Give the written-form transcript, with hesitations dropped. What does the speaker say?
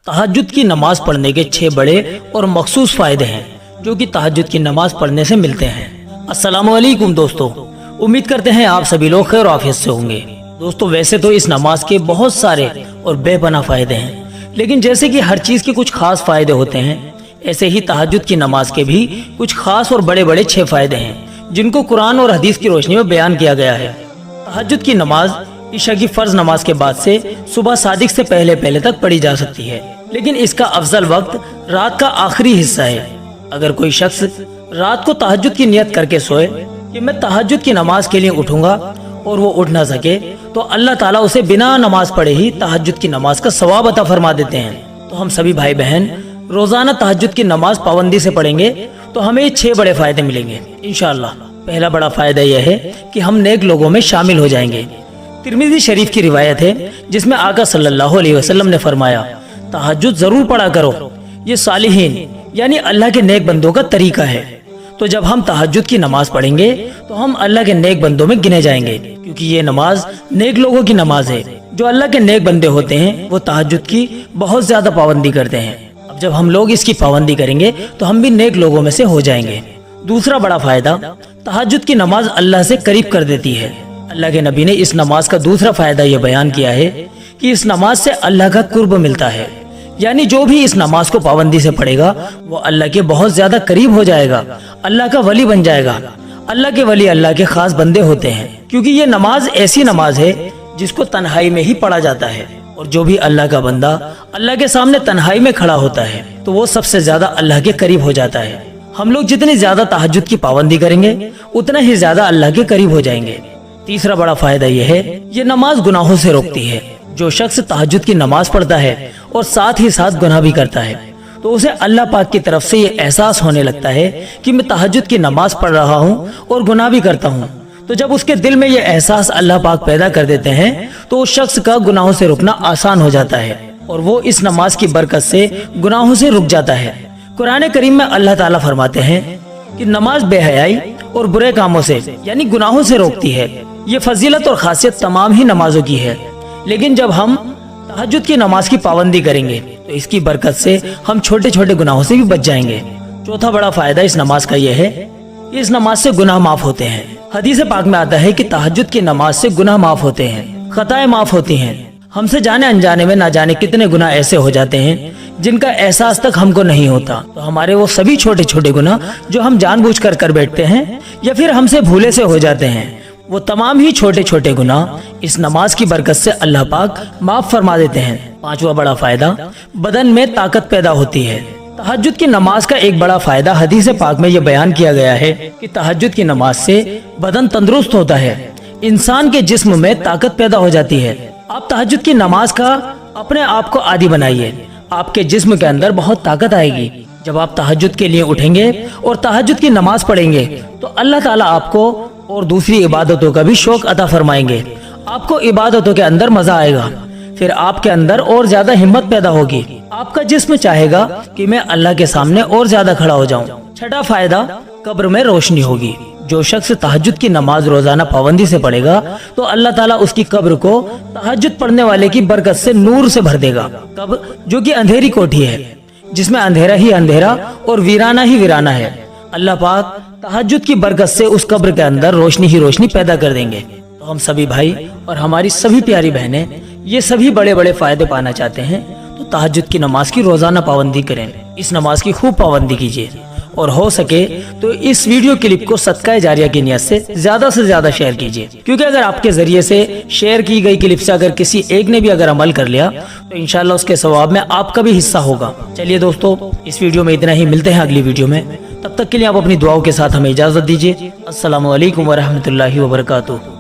तहज्जुद की नमाज पढ़ने के 6 बड़े और मखसूस फायदे हैं जो कि तहज्जुद की नमाज पढ़ने से मिलते हैं। अस्सलामु अलैकुम दोस्तों, उम्मीद करते हैं आप सभी लोग खैर आफियत से होंगे। दोस्तों वैसे तो इस नमाज के बहुत सारे और बेपनाह फायदे हैं, लेकिन जैसे कि हर चीज के कुछ खास फायदे होते हैं, ऐसे ही तहज्जुद की नमाज के भी कुछ खास और बड़े बड़े 6 फायदे हैं जिनको कुरान और हदीस की रोशनी में बयान किया गया है। तहज्जुद की नमाज इशा की फर्ज नमाज के बाद से सुबह सादिक से पहले तक पढ़ी जा सकती है, लेकिन इसका अफजल वक्त रात का आखिरी हिस्सा है। अगर कोई शख्स रात को तहज्जुद की नियत करके सोए कि मैं तहज्जुद की नमाज के लिए उठूंगा और वो उठ ना सके, तो अल्लाह ताला उसे बिना नमाज पढ़े ही तहज्जुद की नमाज का सवाब अता फरमा देते हैं। तो हम सभी भाई बहन रोजाना तहज्जुद की नमाज पाबंदी से पढ़ेंगे तो हमें 6 बड़े फायदे मिलेंगे इंशाअल्लाह। पहला बड़ा फायदा यह है कि हम नेक लोगों में शामिल हो जाएंगे। तिर्मिज़ी शरीफ की रिवायत है जिसमें आका सल्लल्लाहु अलैहि वसल्लम ने फरमाया, तहज्जुद जरूर पढ़ा करो, ये सालिहीन यानी अल्लाह के नेक बंदों का तरीका है। तो जब हम तहज्जुद की नमाज पढ़ेंगे तो हम अल्लाह के नेक बंदों में गिने जाएंगे, क्योंकि ये नमाज नेक लोगों की नमाज है। जो अल्लाह के नेक बंदे होते हैं वो तहज्जुद की बहुत ज्यादा पाबंदी करते हैं। अब जब हम लोग इसकी पाबंदी करेंगे तो हम भी नेक लोगों में से हो जाएंगे। दूसरा बड़ा फायदा, तहज्जुद की नमाज अल्लाह से करीब कर देती है। अल्लाह के नबी ने इस नमाज का दूसरा फायदा यह बयान किया है कि इस नमाज से अल्लाह का कुर्ब मिलता है, यानी जो भी इस नमाज को पाबंदी से पढ़ेगा वो अल्लाह के बहुत ज्यादा करीब हो जाएगा, अल्लाह का वली बन जाएगा। अल्लाह के वली अल्लाह के खास बंदे होते हैं, क्योंकि ये नमाज ऐसी नमाज है जिसको तन्हाई में ही पढ़ा जाता है, और जो भी अल्लाह का बंदा अल्लाह के सामने तन्हाई में खड़ा होता है तो वो सबसे ज्यादा अल्लाह के करीब हो जाता है। हम लोग जितनी ज्यादा तहज्जुद की पाबंदी करेंगे उतना ही ज्यादा अल्लाह के करीब हो जाएंगे। तीसरा बड़ा फायदा यह है, ये नमाज गुनाहों से रोकती है। जो शख्स तहज्जुद की नमाज पढ़ता है और साथ ही साथ गुनाह भी करता है तो उसे अल्लाह पाक की तरफ से ये एहसास होने लगता है कि मैं तहज्जुद की नमाज पढ़ रहा हूँ और गुनाह भी करता हूँ। तो जब उसके दिल में ये एहसास अल्लाह पाक पैदा कर देते हैं तो उस शख्स का गुनाहों से रुकना आसान हो जाता है और वो इस नमाज की बरकत से गुनाहों से रुक जाता है। कुरान करीम में अल्लाह ताला फरमाते हैं कि नमाज बेहयाई और बुरे कामों से यानी गुनाहों से रोकती है। ये फजीलत और खासियत तमाम ही नमाजों की है, लेकिन जब हम तहज्जुद की नमाज की पाबंदी करेंगे तो इसकी बरकत से हम छोटे छोटे गुनाहों से भी बच जाएंगे। चौथा बड़ा फायदा इस नमाज का यह है कि इस नमाज से गुनाह माफ होते हैं। हदीस पाक में आता है कि तहज्जुद की नमाज से गुनाह माफ होते हैं, खताएं माफ होती हैं। हमसे जाने अनजाने में ना जाने कितने गुनाह ऐसे हो जाते हैं जिनका एहसास तक हमको नहीं होता। तो हमारे वो सभी छोटे छोटे गुनाह जो हम जानबूझकर कर बैठते हैं या फिर हमसे भूले से हो जाते हैं, वो तमाम ही छोटे छोटे गुनाह इस नमाज की बरकत से अल्लाह पाक माफ फरमा देते हैं। पांचवा बड़ा फायदा, बदन में ताकत पैदा होती है। तहज्जुद की नमाज का एक बड़ा फायदा हदीस पाक में यह बयान किया गया है कि तहज्जुद की नमाज से बदन तंदुरुस्त होता है, इंसान के जिस्म में ताकत पैदा हो जाती है। आप तहज्जुद की नमाज का अपने आप को आदी बनाइए, आपके जिस्म के अंदर बहुत ताकत आएगी। जब आप तहज्जुद के लिए उठेंगे और तहज्जुद की नमाज पढ़ेंगे तो अल्लाह ताला आपको और दूसरी इबादतों का भी शौक अता फरमाएंगे। आपको इबादतों के अंदर मजा आएगा, फिर आपके अंदर और ज्यादा हिम्मत पैदा होगी। आपका जिस्म चाहेगा कि मैं अल्लाह के सामने और ज्यादा खड़ा हो जाऊं। छठा फायदा, कब्र में रोशनी होगी। जो शख्स तहज्जुद की नमाज रोजाना पाबंदी से पढ़ेगा तो अल्लाह ताला उसकी कब्र को तहज्जुद पढ़ने वाले की बरकत से नूर से भर देगा। कब्र जो कि अंधेरी कोठी है, जिसमें अंधेरा ही अंधेरा और वीराना ही वीराना है, अल्लाह पाक तहज्जुद की बरकत से उस कब्र के अंदर रोशनी ही रोशनी पैदा कर देंगे। तो हम सभी भाई और हमारी सभी प्यारी बहनें ये सभी बड़े बड़े फायदे पाना चाहते हैं तो तहज्जुद की नमाज की रोजाना पाबंदी करें। इस नमाज की खूब पाबंदी कीजिए और हो सके तो इस वीडियो क्लिप को सदका जारिया की नियत से ज्यादा शेयर कीजिए, क्योंकि अगर आपके जरिए से शेयर की गई क्लिप से अगर किसी एक ने भी अगर अमल कर लिया तो इंशाल्लाह उसके सवाब में आपका भी हिस्सा होगा। चलिए दोस्तों, इस वीडियो में इतना ही, मिलते हैं अगली वीडियो में। तब तक के लिए आप अपनी दुआओं के साथ हमें इजाजत दीजिए। अस्सलामु अलैकुम व रहमतुल्लाहि व बरकातुहू।